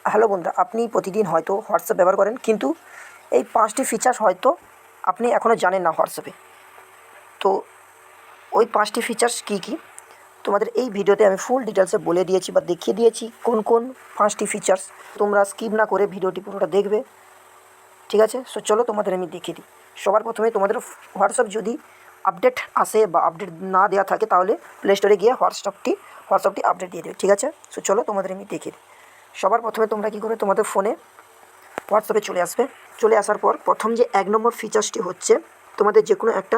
Hello বন্ধুরা, আপনি প্রতিদিন হয়তো হোয়াটসঅ্যাপ ব্যবহার করেন, কিন্তু এই 5টি ফিচার্স হয়তো আপনি এখনও জানেন না হোয়াটসঅ্যাপে। তো ওই 5টি ফিচার্স কী কী তোমাদের এই ভিডিওতে আমি ফুল ডিটেলসে বলে দিয়েছি বা দেখিয়ে দিয়েছি কোন কোন 5টি ফিচার্স। তোমরা স্কিপ না করে ভিডিওটি পুরোটা দেখবে, ঠিক আছে? সো চলো তোমাদের আমি দেখিয়ে দিই। সবার প্রথমে তোমাদের হোয়াটসঅ্যাপ যদি আপডেট আসে বা আপডেট না দেওয়া থাকে, তাহলে প্লে স্টোরে গিয়ে হোয়াটসঅ্যাপটি আপডেট দিয়ে দেবে, ঠিক আছে? সো চলো তোমাদের আমি দেখিয়ে দিই। সবার প্রথমে তোমরা কী করবে, তোমাদের ফোনে হোয়াটসঅ্যাপে চলে আসার পর প্রথম যে 1 নম্বর ফিচার্সটি হচ্ছে, তোমাদের যে কোনো একটা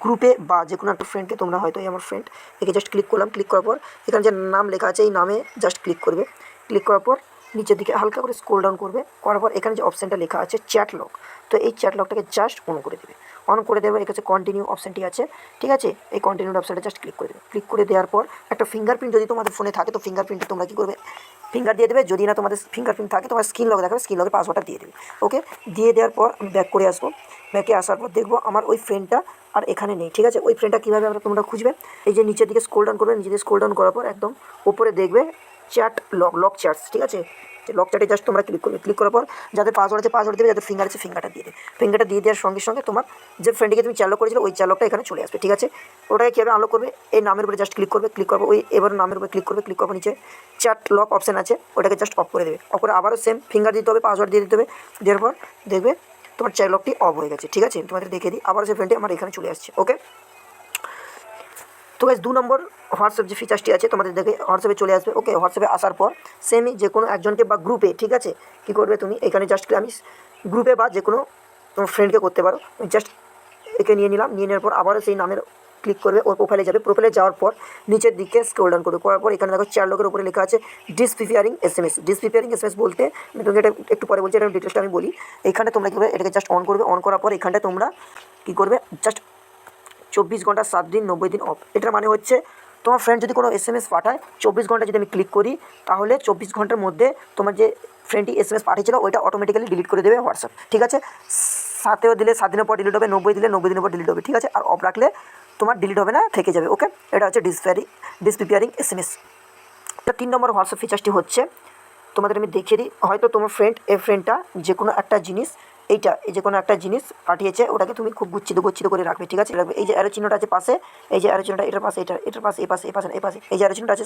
গ্রুপে বা যে কোনো একটা ফ্রেন্ডকে, তোমরা হয়তো এই আমার ফ্রেন্ড, একে জাস্ট ক্লিক করলাম। ক্লিক করার পর এখানে যে নাম লেখা আছে, এই নামে জাস্ট ক্লিক করবে। ক্লিক করার পর নিচের দিকে হালকা করে স্ক্রল ডাউন করবে। করার পর এখানে যে অপশানটা লেখা আছে চ্যাট লক, তো এই চ্যাট লকটাকে জাস্ট অন করে দেবে। এর কাছে কন্টিনিউ অপশানটি আছে, ঠিক আছে? এই কন্টিনিউ অপশানটা জাস্ট ক্লিক করে দেবে। ক্লিক করে দেওয়ার পর একটা ফিঙ্গারপ্রিন্ট যদি তোমাদের ফোনে থাকে, তো ফিঙ্গারপ্রিন্টে তোমরা কী করবে, ফিঙ্গার দিয়ে দেবে। যদি না তোমাদের ফিঙ্গারপ্রিন্ট থাকে, তোমার স্ক্রিন লক দেখাবে, স্ক্রিন লকের পাসওয়ার্ডটা দিয়ে দেবে। ওকে, দিয়ে দেওয়ার পর আমি ব্যাক করে আসবো। ব্যাকে আসার পর দেখবো আমার ওই ফ্রেন্ডটা আর এখানে নেই, ঠিক আছে? ওই ফ্রেন্ডটা কীভাবে তোমরা খুঁজবে, এই যে নিচের দিকে স্ক্রল ডাউন করবে। নিচে দিকে স্ক্রল ডাউন করার পর একদম উপরে দেখবে চ্যাট লক চ্যাটস, ঠিক আছে? লক চ্যাটে জাস্ট তোমরা ক্লিক করবে। ক্লিক করার পর যাদের পাসওয়ার্ড আছে পাসওয়ার্ড দেবে, যাদের ফিঙ্গার আছে ফিঙ্গারটা দিয়ে দেবে। ফিঙ্গারটা দিয়ে দেওয়ার সঙ্গে সঙ্গে তোমার যে ফ্রেন্ডকে তুমি চালক করেছিলে, ওই চালকটা এখানে চলে আসবে, ঠিক আছে? ওটাকে কীভাবে আনলক করবে, এই নামের উপরে জাস্ট ক্লিক করবে। ক্লিক করবো ওই এবার নামের উপরে ক্লিক করবে। ক্লিক করবো নিচে চ্যাট লক অপশান আছে, ওটাকে জাস্ট অফ করে দেবে। অফ করে আবারও সেম ফিঙ্গার দিতে হবে, পাসওয়ার্ড দিয়ে দিতে হবে। দেওয়ার পর দেখবে তোমার চ্যাট লকটি অফ হয়ে গেছে, ঠিক আছে? তোমাদের দেখিয়ে দিই, আবার সেই ফ্রেন্ডটি আমার এখানে চলে আসছে। ওকে, তো গাইস 2 নম্বর হোয়াটসঅ্যাপ যে ফিচার্সটি আছে, তোমাদের দেখে হোয়াটসঅ্যাপে চলে আসবে। ওকে, হোয়াটসঅ্যাপে আসার পর সেমই যে কোনো একজনকে বা গ্রুপে, ঠিক আছে, কী করবে তুমি এখানে জাস্ট আমি গ্রুপে বা যে কোনো তোমার ফ্রেন্ডকে করতে পারো। জাস্ট একে নিয়ে নিলাম। নিয়ে নেওয়ার পর আবারও সেই নামের ক্লিক করবে, ওর প্রোফাইলে যাবে। প্রোফাইলে যাওয়ার পর নিচের দিকে স্ক্রল ডাউন করবে। করার পর এখানে দেখো চ্যাট লকের উপরে লেখা আছে ডিসপ্রিপেয়ারিং এসএমএস। ডিসপ্রিপেয়ারিং এসএমএস বলতে আমি তোমাকে এটা একটু পরে বলছি, এটা ডিটেলসটা আমি বলি। এখানে তোমরা কী করবে, এটাকে জাস্ট অন করবে। অন করার পর এখানটায় তোমরা কী করবে, জাস্ট 24 ঘন্টা 7 দিন 90 দিন অফ। এটার মানে হচ্ছে তোমার ফ্রেন্ড যদি কোনো এসএমএস পাঠায়, 24 ঘন্টা যদি আমি ক্লিক করি, তাহলে 24 ঘন্টার মধ্যে তোমার যে ফ্রেন্ডটি এসএমএস পাঠিয়েছিল ওইটা অটোমেটিক্যালি ডিলিট করে দেবে হোয়াটসঅ্যাপ, ঠিক আছে? 7 দিলে 7 দিনের পর ডিলিট হবে, 90 দিলে 90 দিনের পর ডিলিট হবে, ঠিক আছে? আর অফ রাখলে তোমার ডিলিট হবে না, থেকে যাবে। ওকে, এটা হচ্ছে ডিসপ্রিপেয়ারিং এসএমএস। এটা 3 নম্বর হোয়াটসঅ্যাপ ফিচার্সটি হচ্ছে, তোমাদের আমি দেখিয়ে দিই। হয়তো তোমার ফ্রেন্ডটা যে কোনো একটা জিনিস, এই যে কোনো একটা জিনিস পাঠিয়েছে, ওটাকে তুমি খুব গুচ্ছিত করে রাখবে, ঠিক আছে? রাখবে। এই যে অ্যারো চিহ্নটা আছে পাশে, এই যে অ্যারো চিহ্নটা এটার পাশে, এটার পাশে, এই পাশে এই যে অ্যারো চিহ্নটা আছে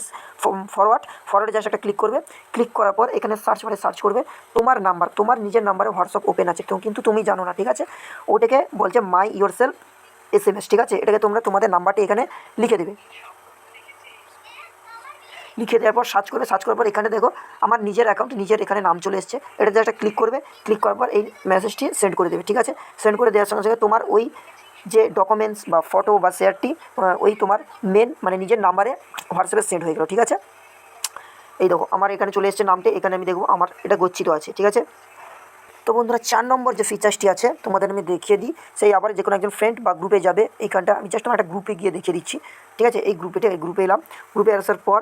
ফরওয়ার্ডে জাস্ট একটা ক্লিক করবে। ক্লিক করার পর এখানে সার্চ করবে তোমার নাম্বার, তোমার নিজের নাম্বারে হোয়াটসঅ্যাপ ওপেন আছে কিন্তু তুমি জানো না, ঠিক আছে? ওটাকে বলছে মাই ইয়োরসেলফ এসএমএস, ঠিক আছে? এটাকে তোমরা তোমাদের নাম্বারটি এখানে লিখে দেবে। লিখে দেওয়ার পর সার্চ করার পর এখানে দেখো আমার নিজের অ্যাকাউন্ট, নিজের এখানে নাম চলে এসছে। এটাতে একটা ক্লিক করবে। ক্লিক করার পর এই মেসেজটি সেন্ড করে দেবে, ঠিক আছে? সেন্ড করে দেওয়ার সঙ্গে সঙ্গে তোমার ওই যে ডকুমেন্টস বা ফটো বা শেয়ারটি ওই তোমার মেন মানে নিজের নাম্বারে হোয়াটসঅ্যাপে সেন্ড হয়ে গেল, ঠিক আছে? এই দেখো আমার এখানে চলে এসছে নামটি, এখানে আমি দেখবো আমার এটা গচ্ছিত আছে, ঠিক আছে? তো বন্ধুরা 4 নম্বর যে ফিচার্সটি আছে তোমাদের আমি দেখিয়ে দিই। সেই আবার যে কোনো একজন ফ্রেন্ড বা গ্রুপে যাবে, এইখানটা আমি জাস্ট আমার একটা গ্রুপে গিয়ে দেখিয়ে দিচ্ছি, ঠিক আছে? এই গ্রুপে এলাম। গ্রুপে আসার পর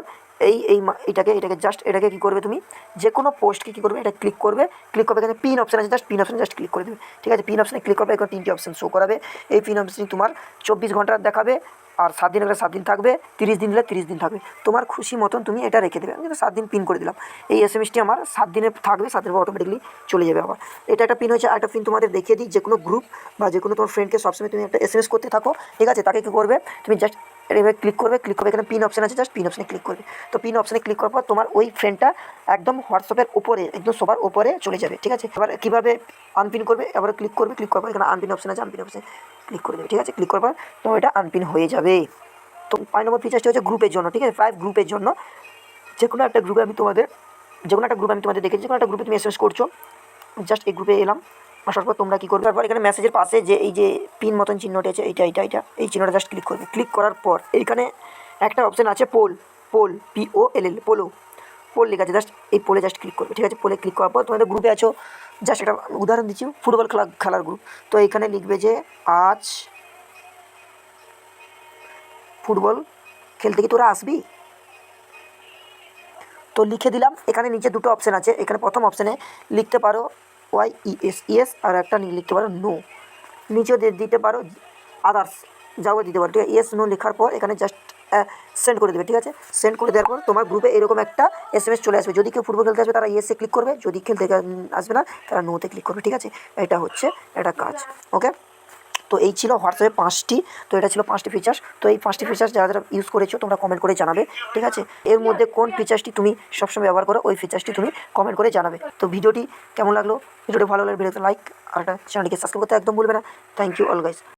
এটাকে জাস্ট এটাকে কী করবে, তুমি যে কোনো পোস্টকে কী করবে, এটা ক্লিক করবে। এখানে পিন অপশান আছে, জাস্ট পিন অপশানে জাস্ট ক্লিক করে দেবে, ঠিক আছে? পিন অপশানে ক্লিক করবে, এখানে 3টি অপশান শো করাবে। এই পিন অপশানে তোমার 24 ঘন্টা দেখাবে, আর 7 দিন হলে 7 দিন থাকবে, 30 দিন হলে 30 দিন থাকবে। তোমার খুশি মতন তুমি এটা রেখে দেবে। আমি কিন্তু 7 দিন পিন করে দিলাম। এই এসএমএসটি আমার 7 দিনে থাকবে, 7 দিনের পর অটোমেটিকলি চলে যাবে আবার। এটা একটা পিন হয়েছে। আর একটা পিন তোমাদের দেখিয়ে দিই, যে কোনো গ্রুপ বা যে কোনো তোমার ফ্রেন্ডকে সবসময় তুমি একটা এসএমএস করতে থাকো, ঠিক আছে? তাকে কী করবে, তুমি জাস্ট এভাবে ক্লিক করবে। এখানে পিন অপশান আছে, জাস্ট পিন অপশানে ক্লিক করবে। তো পিন অপশানে ক্লিক করার পর তোমার ওই ফ্রেন্ডটা একদম হোয়াটসঅ্যাপের উপরে, একদম সবার উপরে চলে যাবে, ঠিক আছে? এবার কীভাবে আনপিন করবে, এবার ক্লিক করবে। করার পর এখানে আনপিন অপশান আছে, আনপিন অপশানে ক্লিক করে দেবে, ঠিক আছে? ক্লিক করার পর তোমার এটা আনপিন হয়ে যাবে। তো 5 নম্বর ফিচারটি হচ্ছে গ্রুপের জন্য, ঠিক আছে? 5 গ্রুপের জন্য। যে কোনো একটা গ্রুপে আমি তোমাদের দেখেছি, যে কোনো একটা গ্রুপে তুমি এসএমএস করছো, জাস্ট এই গ্রুপে এলাম। আসার পর তোমরা কী করবে, তারপর এখানে মেসেজের পাশে যে এই যে পিন মতন চিহ্নটি আছে, এইটা এই চিহ্নটা জাস্ট ক্লিক করবে। ক্লিক করার পর এইখানে একটা অপশান আছে পোল POLL পোল লেখা আছে, জাস্ট এই পোলে জাস্ট ক্লিক করবে, ঠিক আছে? পোলে ক্লিক করার পর তোমাদের গ্রুপে আছো, জাস্ট একটা উদাহরণ দিচ্ছি, ফুটবল খেলার গ্রুপ। তো এইখানে লিখবে যে আজ ফুটবল খেলতে কি তোরা আসবি, তো লিখে দিলাম। এখানে নিচে 2টো অপশান আছে। এখানে প্রথম অপশানে লিখতে পারো YES, আর একটা লিখতে পারো নো। নিচেও দিতে পারো আদার্স, যাও দিতে পারো, ঠিক আছে? ইয়েস নো লেখার পর এখানে জাস্ট সেন্ড করে দেবে, ঠিক আছে। সেন্ড করে দেওয়ার পর তোমার গ্রুপে এরকম একটা SMS চলে আসবে। যদি কেউ ফুটবল খেলতে আসবে তারা ইয়েসে ক্লিক করবে, যদি খেলতে আসবে না তারা নোতে ক্লিক করবে, ঠিক আছে। এটা হচ্ছে একটা কাজ, ওকে। তো এই ছিল হোয়াটসঅ্যাপে 5টি, তো এটা ছিল 5টি ফিচার্স। তো এই 5টি ফিচার্স যারা যারা ইউজ করেছো তোমরা কমেন্ট করে জানাবে, ঠিক আছে। এর মধ্যে কোন ফিচার্সটি তুমি সবসময় ব্যবহার করো ওই ফিচার্সটি তুমি কমেন্ট করে জানাবে। তো ভিডিওটি কেমন লাগলো, ভিডিওটি ভালো লাগলে ভিডিওতে লাইক আর একটা চ্যানেলটিকে সাবস্ক্রাইব করতে একদম ভুলবে না। Thank you all guys.